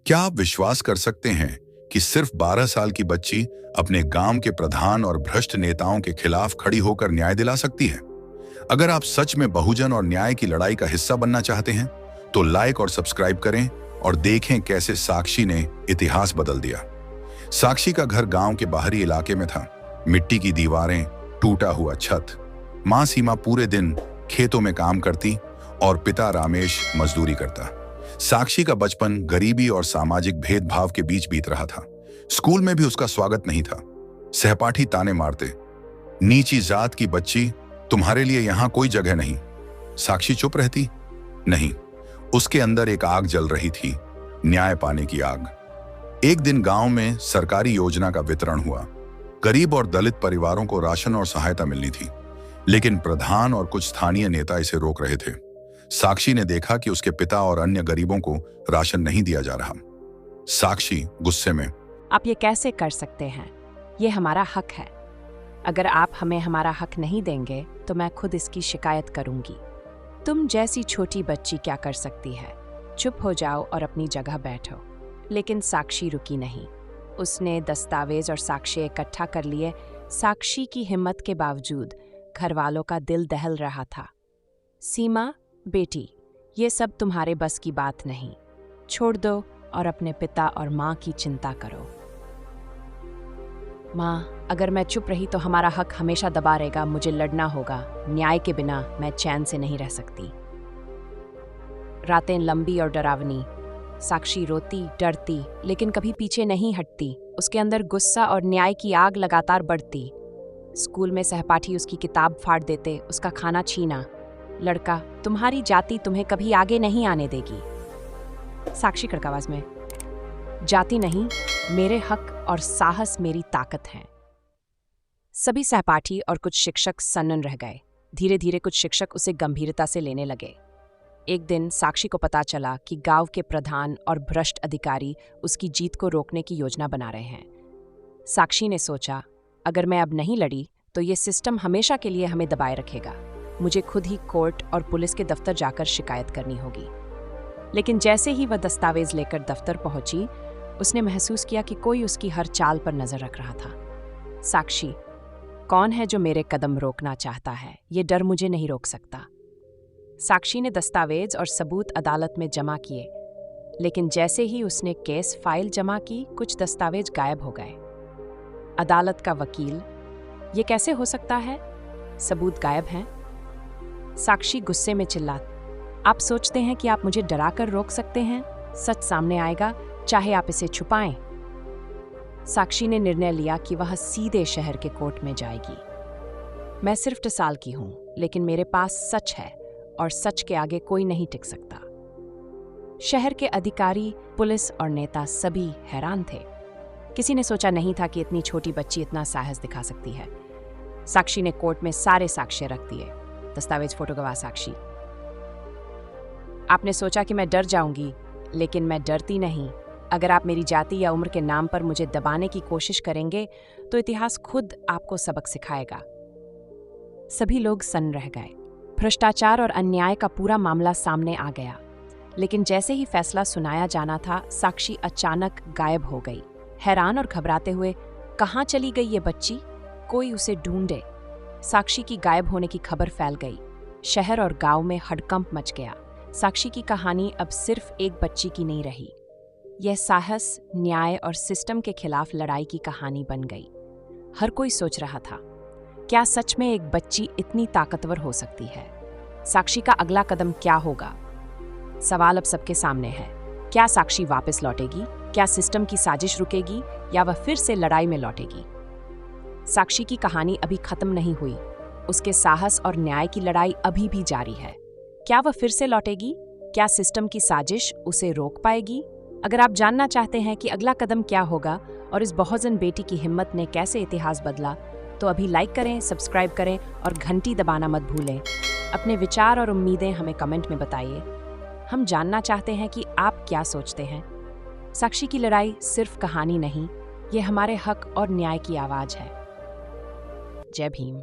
क्या आप विश्वास कर सकते हैं कि सिर्फ 12 साल की बच्ची अपने गांव के प्रधान और भ्रष्ट नेताओं के खिलाफ खड़ी होकर न्याय दिला सकती है? अगर आप सच में बहुजन और न्याय की लड़ाई का हिस्सा बनना चाहते हैं, तो लाइक और सब्सक्राइब करें और देखें कैसे साक्षी ने इतिहास बदल दिया। साक्षी का घर गांव के बाहरी इलाके में था। मिट्टी की दीवारें, टूटा हुआ छत। मां सीमा पूरे दिन खेतों में काम करती और पिता रामेश मजदूरी करता। साक्षी का बचपन गरीबी और सामाजिक भेदभाव के बीच बीत रहा था। स्कूल में भी उसका स्वागत नहीं था। सहपाठी ताने मारते, नीची जात की बच्ची, तुम्हारे लिए यहां कोई जगह नहीं। साक्षी चुप रहती नहीं। उसके अंदर एक आग जल रही थी, न्याय पाने की आग। एक दिन गांव में सरकारी योजना का वितरण हुआ। गरीब और दलित परिवारों को राशन और सहायता मिलनी थी, लेकिन प्रधान और कुछ स्थानीय नेता इसे रोक रहे थे। साक्षी ने देखा कि उसके पिता और अन्य गरीबों को राशन नहीं दिया जा रहा। साक्षी गुस्से में, आप ये कैसे कर सकते हैं? ये हमारा हक है। अगर आप हमें हमारा हक नहीं देंगे तो मैं खुद इसकी शिकायत करूंगी। तुम जैसी छोटी बच्ची क्या कर सकती है? चुप हो जाओ और अपनी जगह बैठो। लेकिन साक्षी रुकी नहीं। उसने दस्तावेज और साक्ष्य इकट्ठा कर लिए। साक्षी की हिम्मत के बावजूद घर वालों का दिल दहल रहा था। सीमा बेटी, ये सब तुम्हारे बस की बात नहीं। छोड़ दो और अपने पिता और माँ की चिंता करो। माँ, अगर मैं चुप रही तो हमारा हक हमेशा दबा रहेगा। मुझे लड़ना होगा। न्याय के बिना मैं चैन से नहीं रह सकती। रातें लंबी और डरावनी। साक्षी रोती, डरती, लेकिन कभी पीछे नहीं हटती। उसके अंदर गुस्सा और न्याय की आग लगातार बढ़ती। स्कूल में सहपाठी उसकी किताब फाड़ देते, उसका खाना छीना। लड़का, तुम्हारी जाति तुम्हें कभी आगे नहीं आने देगी। साक्षी कड़क आवाज में, जाति नहीं, मेरे हक और साहस मेरी ताकत है। सभी सहपाठी और कुछ शिक्षक सन्न रह गए। धीरे धीरे कुछ शिक्षक उसे गंभीरता से लेने लगे। एक दिन साक्षी को पता चला कि गांव के प्रधान और भ्रष्ट अधिकारी उसकी जीत को रोकने की योजना बना रहे हैं। साक्षी ने सोचा, अगर मैं अब नहीं लड़ी तो ये सिस्टम हमेशा के लिए हमें दबाए रखेगा। मुझे खुद ही कोर्ट और पुलिस के दफ्तर जाकर शिकायत करनी होगी। लेकिन जैसे ही वह दस्तावेज लेकर दफ्तर पहुंची, उसने महसूस किया कि कोई उसकी हर चाल पर नजर रख रहा था। साक्षी, कौन है जो मेरे कदम रोकना चाहता है? ये डर मुझे नहीं रोक सकता। साक्षी ने दस्तावेज और सबूत अदालत में जमा किए, लेकिन जैसे ही उसने केस फाइल जमा की, कुछ दस्तावेज गायब हो गए। अदालत का वकील, ये कैसे हो सकता है? सबूत गायब हैं। साक्षी गुस्से में चिल्ला, आप सोचते हैं कि आप मुझे डराकर रोक सकते हैं? सच सामने आएगा, चाहे आप इसे छुपाएं। साक्षी ने निर्णय लिया कि वह सीधे शहर के कोर्ट में जाएगी। मैं सिर्फ 2 साल की हूं, लेकिन मेरे पास सच है और सच के आगे कोई नहीं टिक सकता। शहर के अधिकारी, पुलिस और नेता सभी हैरान थे। किसी ने सोचा नहीं था कि इतनी छोटी बच्ची इतना साहस दिखा सकती है। साक्षी ने कोर्ट में सारे साक्ष्य रख दिए। दस्तावेज, फोटो गवाह, साक्षी। आपने सोचा कि मैं डर जाऊंगी, लेकिन मैं डरती नहीं। अगर आप मेरी जाति या उम्र के नाम पर मुझे दबाने की कोशिश करेंगे तो इतिहास खुद आपको सबक सिखाएगा। सभी लोग सन्न रह गए। भ्रष्टाचार और अन्याय का पूरा मामला सामने आ गया। लेकिन जैसे ही फैसला सुनाया जाना था, साक्षी अचानक गायब हो गई। हैरान और घबराते हुए, कहाँ चली गई ये बच्ची? कोई उसे ढूंढे। साक्षी की गायब होने की खबर फैल गई। शहर और गांव में हड़कंप मच गया। साक्षी की कहानी अब सिर्फ एक बच्ची की नहीं रही। यह साहस, न्याय और सिस्टम के खिलाफ लड़ाई की कहानी बन गई। हर कोई सोच रहा था, क्या सच में एक बच्ची इतनी ताकतवर हो सकती है? साक्षी का अगला कदम क्या होगा? सवाल अब सबके सामने है। क्या साक्षी वापस लौटेगी? क्या सिस्टम की साजिश रुकेगी या वह फिर से लड़ाई में लौटेगी? साक्षी की कहानी अभी खत्म नहीं हुई। उसके साहस और न्याय की लड़ाई अभी भी जारी है। क्या वह फिर से लौटेगी? क्या सिस्टम की साजिश उसे रोक पाएगी? अगर आप जानना चाहते हैं कि अगला कदम क्या होगा और इस बहुजन बेटी की हिम्मत ने कैसे इतिहास बदला, तो अभी लाइक करें, सब्सक्राइब करें और घंटी दबाना मत भूलें। अपने विचार और उम्मीदें हमें कमेंट में बताइए। हम जानना चाहते हैं कि आप क्या सोचते हैं। साक्षी की लड़ाई सिर्फ कहानी नहीं, ये हमारे हक और न्याय की आवाज है। जय भीम।